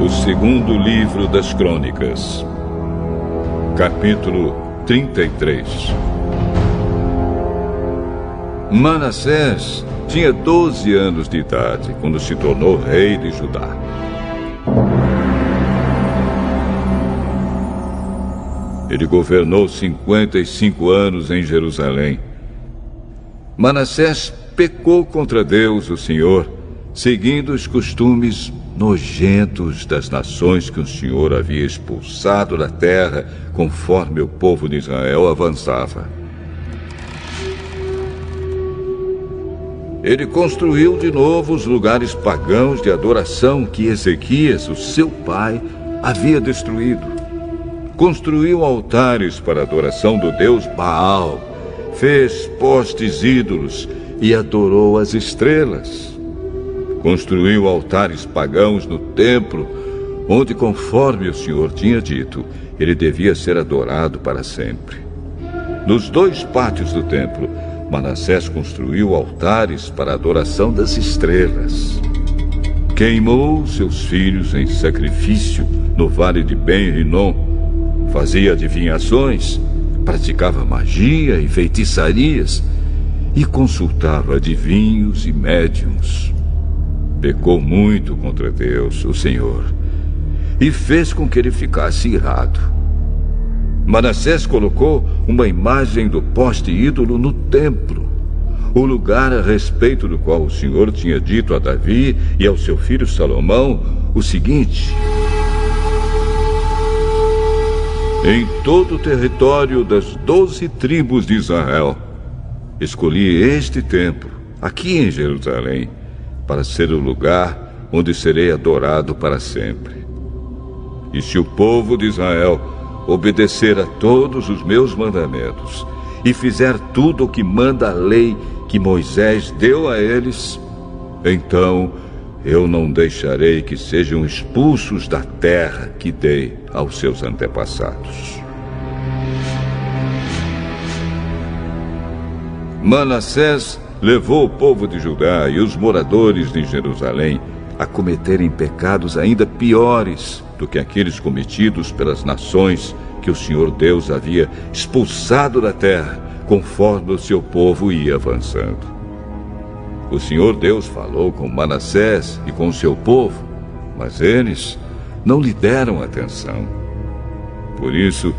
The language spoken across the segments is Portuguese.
O segundo livro das Crônicas, capítulo 33. Manassés tinha 12 anos de idade quando se tornou rei de Judá. Ele governou 55 anos em Jerusalém. Manassés pecou contra Deus, o Senhor, seguindo os costumes nojentos das nações que o Senhor havia expulsado da terra conforme o povo de Israel avançava. Ele construiu de novo os lugares pagãos de adoração que Ezequias, o seu pai, havia destruído. Construiu altares para a adoração do deus Baal, fez postes ídolos e adorou as estrelas. Construiu altares pagãos no templo, onde, conforme o Senhor tinha dito, ele devia ser adorado para sempre. Nos 2 pátios do templo, Manassés construiu altares para a adoração das estrelas. Queimou seus filhos em sacrifício no vale de Ben-Rinom, fazia adivinhações, praticava magia e feitiçarias e consultava adivinhos e médiuns. Pecou muito contra Deus, o Senhor, e fez com que ele ficasse irado. Manassés colocou uma imagem do poste ídolo no templo, o lugar a respeito do qual o Senhor tinha dito a Davi e ao seu filho Salomão o seguinte: em todo o território das 12 tribos de Israel, escolhi este templo, aqui em Jerusalém, para ser o lugar onde serei adorado para sempre. E se o povo de Israel obedecer a todos os meus mandamentos e fizer tudo o que manda a lei que Moisés deu a eles, então eu não deixarei que sejam expulsos da terra que dei aos seus antepassados. Manassés levou o povo de Judá e os moradores de Jerusalém a cometerem pecados ainda piores do que aqueles cometidos pelas nações que o Senhor Deus havia expulsado da terra, conforme o seu povo ia avançando. O Senhor Deus falou com Manassés e com o seu povo, mas eles não lhe deram atenção. Por isso,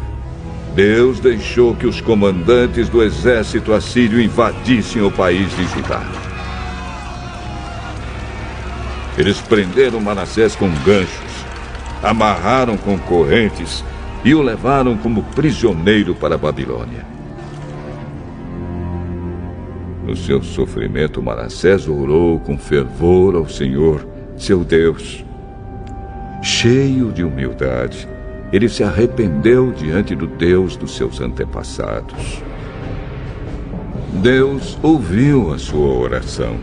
Deus deixou que os comandantes do exército assírio invadissem o país de Judá. Eles prenderam Manassés com ganchos, amarraram com correntes e o levaram como prisioneiro para a Babilônia. No seu sofrimento, Manassés orou com fervor ao Senhor, seu Deus. Cheio de humildade, ele se arrependeu diante do Deus dos seus antepassados. Deus ouviu a sua oração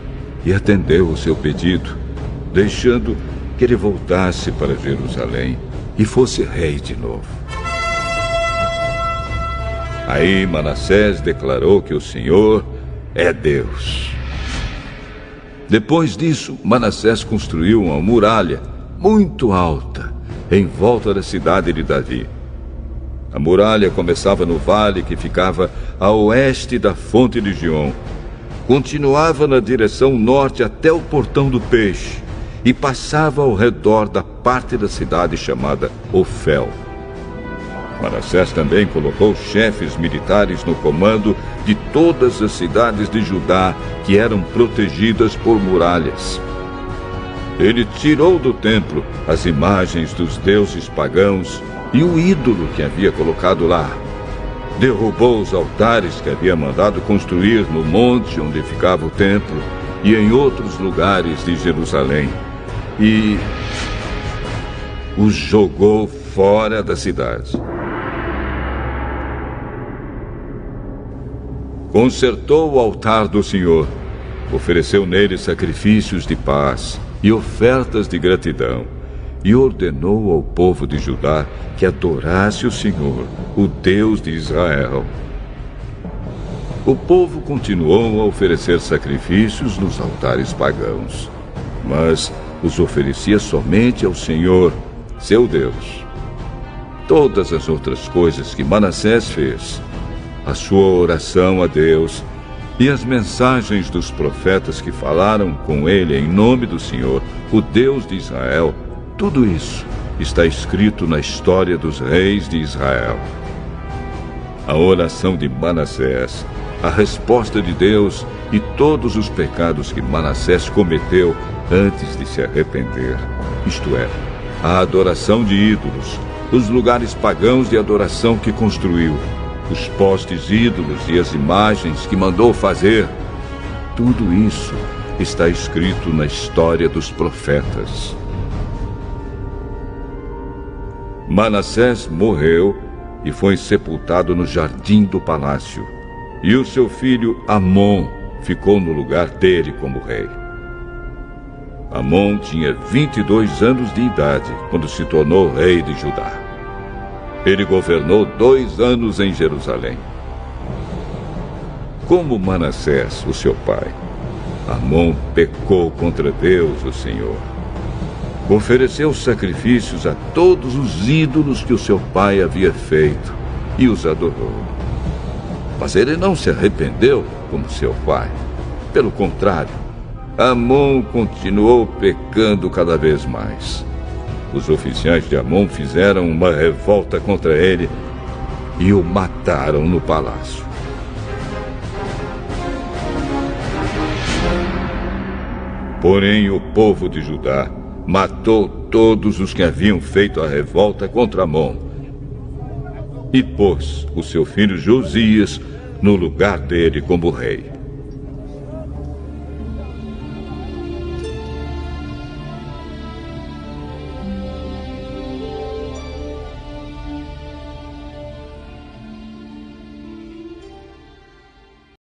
e atendeu o seu pedido, deixando que ele voltasse para Jerusalém e fosse rei de novo. Aí Manassés declarou que o Senhor é Deus. Depois disso, Manassés construiu uma muralha muito alta em volta da cidade de Davi. A muralha começava no vale que ficava a oeste da fonte de Giom, continuava na direção norte até o portão do peixe e passava ao redor da parte da cidade chamada Ofel. Manassés também colocou chefes militares no comando de todas as cidades de Judá que eram protegidas por muralhas. Ele tirou do templo as imagens dos deuses pagãos e o ídolo que havia colocado lá. Derrubou os altares que havia mandado construir no monte onde ficava o templo e em outros lugares de Jerusalém. E os jogou fora da cidade. Consertou o altar do Senhor, ofereceu nele sacrifícios de paz e ofertas de gratidão, e ordenou ao povo de Judá que adorasse o Senhor, o Deus de Israel. O povo continuou a oferecer sacrifícios nos altares pagãos, mas os oferecia somente ao Senhor, seu Deus. Todas as outras coisas que Manassés fez, a sua oração a Deus e as mensagens dos profetas que falaram com ele em nome do Senhor, o Deus de Israel, tudo isso está escrito na história dos reis de Israel. A oração de Manassés, a resposta de Deus e todos os pecados que Manassés cometeu antes de se arrepender, isto é, a adoração de ídolos, os lugares pagãos de adoração que construiu, os postes ídolos e as imagens que mandou fazer, tudo isso está escrito na história dos profetas. Manassés morreu e foi sepultado no jardim do palácio, e o seu filho Amon ficou no lugar dele como rei. Amon tinha 22 anos de idade quando se tornou rei de Judá. Ele governou 2 anos em Jerusalém. Como Manassés, o seu pai, Amon pecou contra Deus, o Senhor. Ofereceu sacrifícios a todos os ídolos que o seu pai havia feito e os adorou. Mas ele não se arrependeu como seu pai. Pelo contrário, Amon continuou pecando cada vez mais. Os oficiais de Amon fizeram uma revolta contra ele e o mataram no palácio. Porém, o povo de Judá matou todos os que haviam feito a revolta contra Amon e pôs o seu filho Josias no lugar dele como rei.